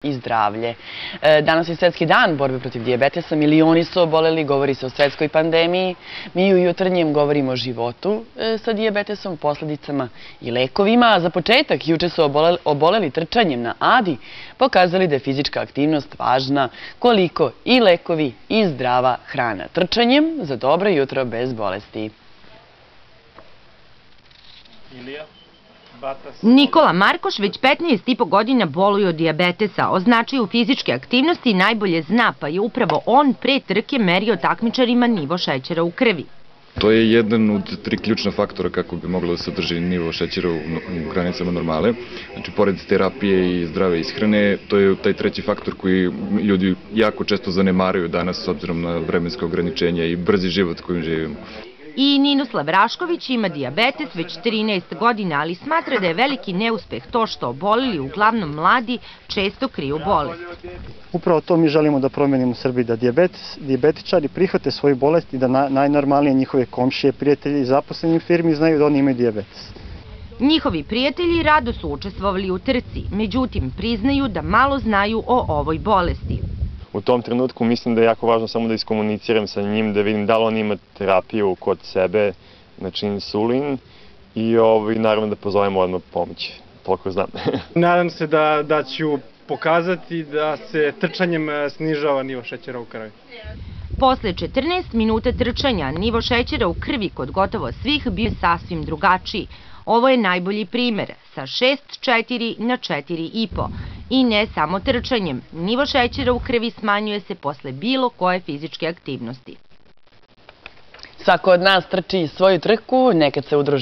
I zdravlje. Danas je Svetski dan borbe protiv dijabetesa, milioni su oboleli, govori se o svetskoj pandemiji. Mi u Jutarnjem govorimo o životu sa dijabetesom, posledicama i lekovima. A za početak, juče su oboleli trčanjem na Adi, pokazali da je fizička aktivnost važna koliko i lekovi i zdrava hrana. Trčanjem za dobro jutro bez bolesti. Nikola Markoš već 15,5 godina boluje od dijabetesa. O značaju fizičke aktivnosti najbolje zna, pa je upravo on pre trke merio takmičarima nivo šećera u krvi. To je jedan od 3 ključna faktora kako bi moglo da se održi nivo šećera u granicama normale. Znači, pored terapije i zdrave ishrane, to je taj treći faktor koji ljudi jako često zanemaraju danas s obzirom na vremenske ograničenja i brzi život kojim živimo. I Ninoslav Rašković ima dijabetes već 13 godina, ali smatra da je veliki neuspeh to što oboleli, uglavnom mladi, često kriju bolest. Upravo to mi želimo da promenimo u Srbiji, da dijabetičari prihvate svoju bolest i da najnormalnije njihove komšije, prijatelji i zaposleni u firmi znaju da oni imaju dijabetes. Njihovi prijatelji rado su učestvovali u trci, međutim priznaju da malo znaju o ovoj bolesti. U tom trenutku mislim da je jako važno samo da iskomuniciram sa njim, da vidim da li on ima terapiju kod sebe, znači insulin, i naravno da pozovemo odmah pomoć, toliko znam. Nadam se da ću pokazati da se trčanjem snižava nivo šećera u krvi. Posle 14 minuta trčanja, nivo šećera u krvi kod gotovo svih bio je sasvim drugačiji. Ovo je najbolji primer, sa 6,4 na 4,5. I ne samo trčanjem, nivo šećera u krvi smanjuje se posle bilo koje fizičke aktivnosti. Svako od nas trči svoju trku, nekad se udruži